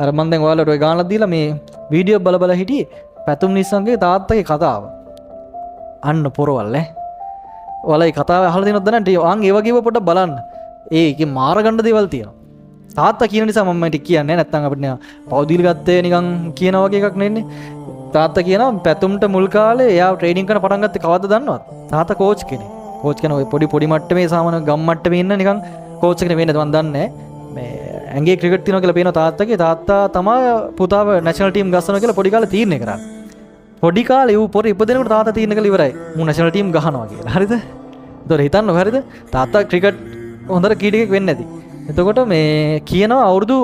අර මම දැන් ඔයාලට ඔය ගානක් දීලා මේ වීඩියෝ බල බල හිටියේ පැතුම් නිස්සන්ගේ තාත්තගේ කතාව. අන්න පොරවල් ඈ. ඔයාලා මේ කතාව අහලා තියෙනවද නැත්නම් අන් ඒ වගේම පොඩ්ඩක් බලන්න. ඒකේ මාර ගන්න දේවල් තියෙනවා. තාත්තා කියන නිසා මම මට කියන්නේ නැත්නම් අපිට පෞදිල් ගත්තේ නිකන් කියන වගේ එකක් නෙන්නේ. තාත්තා කියනවා පැතුම්ට මුල් කාලේ එයා ට්‍රේනින් කරන පටන් ගත්තේ කවද්ද දන්නවද? තාත්තා කෝච් කෙනෙක්. කෝච් කියන ඔය පොඩි මට්ටමේ සාමාන්‍ය ගම් මට්ටමේ ඉන්න නිකන් කෝච් කෙනෙක් වෙන්නේ මම දන්නේ මේ ඇඟේ ක්‍රිකට් තියනවා කියලා පේනවා තාත්තගේ. තාත්තා තමයි පුතාව නැෂනල් ටීම් ගස්සනවා කියලා පොඩි කාලේ තීරණය කරන්නේ. පොඩි කාලේ ඌ පොර ඉපදෙනකොට තාත්තා තීරණය කළා ඉවරයි. මූ නැෂනල් ටීම් ගහනවා කියලා. හරිද? ඒතකොට හිතන්නකො හරිද? තාත්තා ක්‍රිකට් හොඳට කීඩිකෙක් වෙන්නේ නැති. එතකොට මේ කියනවා අවුරුදු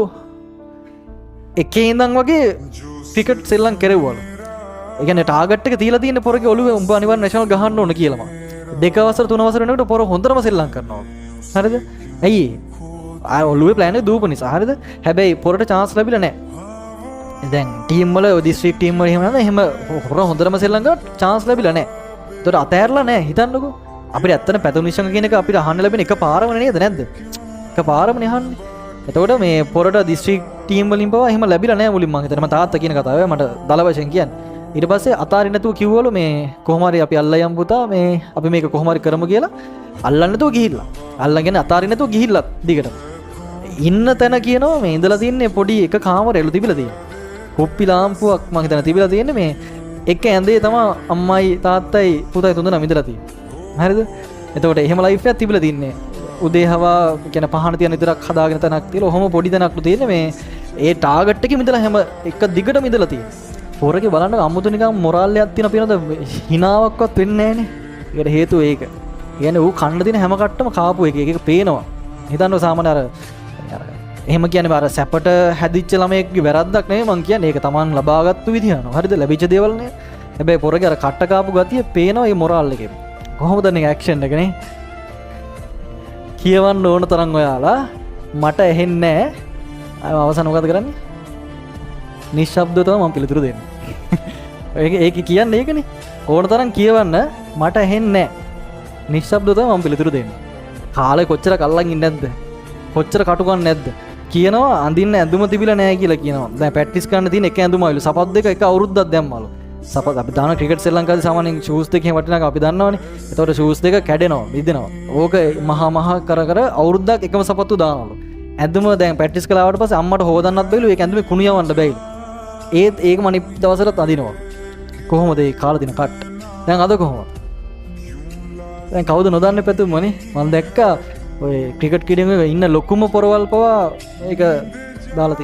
1 ඉඳන් වගේ ක්‍රිකට් සෙල්ලම් කෙරෙව්වලු. ඒ කියන්නේ ටාගට් එක තියලා තියෙන පොරගේ ඔළුවේ උඹ අනිවාර්ය නැෂනල් ගහන්න ඕන කියලාම. 2 වසර 3 වසර වෙනකොට පොර හොඳටම සෙල්ලම් කරනවා. හරිද? ඇයි? ආ ඔළුවේ ප්ලෑන් එක දූපු නිසා. හරිද? හැබැයි පොරට chance ලැබිලා නැහැ. දැන් ටීම් වල දිස්ත්‍රික් ටීම් වල එහෙම නේද? එහෙම හොර හොඳටම සෙල්ලම් කරලා chance ලැබිලා නැහැ. ඒතකොට අතෑරලා නැහැ. හිතන්නකෝ. අපිට ඇත්තට පැතුම් නිශ්චංග කියන එක අපිට අහන්න ලැබෙන එක පාරම නේද නැද්ද? එක පාරම අහන්නේ. එතකොට මේ පොරට දිස්ත්‍රික් ටීම් වලින් පවා එහෙම ලැබිලා නැහැ මුලින් මම හිතන්නේ. මම තාත්තා කියන කතාව මට දල වශයෙන් කියන්නේ. ඊට පස්සේ අතාරින්න නැතුව කිව්වලු මේ කොහොම හරි අපි අල්ලා යමු පුතා මේ අපි මේක කොහොම හරි කරමු කියලා අල්ලන්න නැතුව ගිහිල්ලා. අල්ලගෙන අතාරින්න නැතුව ගිහිල්ලා දිගට. ඉන්න තැන කියනවා මේ ඉඳලා තින්නේ පොඩි එක කාමරයලු තිබිලා තියෙනවා. කුප්පි ලාම්පුවක් මම හිතන තිබිලා තියෙන්නේ මේ එක ඇඳේ තමයි අම්මයි තාත්තයි පුතයි තුන්දෙනා ඉඳලා තියෙන්නේ. හරිද? එතකොට එහෙම ලයිෆ් එකක් තිබිලා තින්නේ. උදේ හවා කියන පහන තියන විතරක් හදාගෙන තැනක් තියලා ඔහොම පොඩි තැනක්ලු තියෙන්නේ මේ ඒ ටාගට් එකේ ඉඳලා හැම එක දිගටම ඉඳලා තියෙන්නේ. පොරගේ බලන්න අමුතු නිකන් මොරාල් එකක් තියෙන පිනද හිනාවක්වත් වෙන්නේ නැහනේ. ඒකට හේතුව ඒක. කියන්නේ ඌ කන්න දින හැම කට්ටම කාපු එක. ඒක පේනවා. හිතන්න සාමාන්‍ය අර එහෙම කියන්නේ අර සැපට හැදිච්ච ළමයෙක්ගේ වැරද්දක් නෙමෙයි මං කියන්නේ. ඒක Taman ලබාගත්තු විදිහ නෝ. හරිද? ලැබිච්ච දේවල් නේ. හැබැයි පොරගේ අර කට්ට කාපු ගතිය පේනවා මේ මොරාල් එකේ. කොහොමද මේ ඇක්ෂන් එක නේ? කියවන්න ඕන තරම් ඔයාලා මට ඇහෙන්නේ නැහැ. අවසන් මොකද කරන්නේ? නිශ්ශබ්දව තමයි මම පිළිතුරු දෙන්නේ. ඒක කියන්නේ ඒකනේ. ඕන තරම් කියවන්න මට ඇහෙන්නේ නැහැ. නිශ්ශබ්දව තමයි මම පිළිතුරු දෙන්නේ. කාලේ කොච්චර කල්ලන් ඉන්නේ නැද්ද? කොච්චර කටුකන් නැද්ද? කියනවා අඳින්න ඇඳුම තිබිලා නැහැ කියලා කියනවා. දැන් ප්‍රැක්ටිස් කරන්න තියෙන එක ඇඳුමයිලු. සපත් දෙක එක අවුරුද්දක් දැම්මලු. සපත් අපි දාන ක්‍රිකට් ශ්‍රී ලංකාවේ සාමාන්‍යයෙන් ෂූස් දෙකේ වටිනාකම අපි දන්නවනේ. ඒතකොට ෂූස් දෙක කැඩෙනවා, මිදෙනවා. ඕක මහා කර අවුරුද්දක් එකම සපත්තු දානවලු. ඇඳුම දැන් ප්‍රැක්ටිස් කළාට පස්සේ අම්මට හොදන්නත් බැයිලු. ඒක ඇඳුමේ කුණු යවන්න බැයිලු. ඒක මනිත් දවසට අදිනවා. කොහොමද ඒ කාලා දින කට්ට? දැන් අද කොහොමද? දැන් කවුද නොදන්නේ පැතුම්මනේ? මම දැක්කා ඔය ක්‍රිකට් කීඩියම ඉන්න ලොකුම පොරවල් පවා ඒක දාලා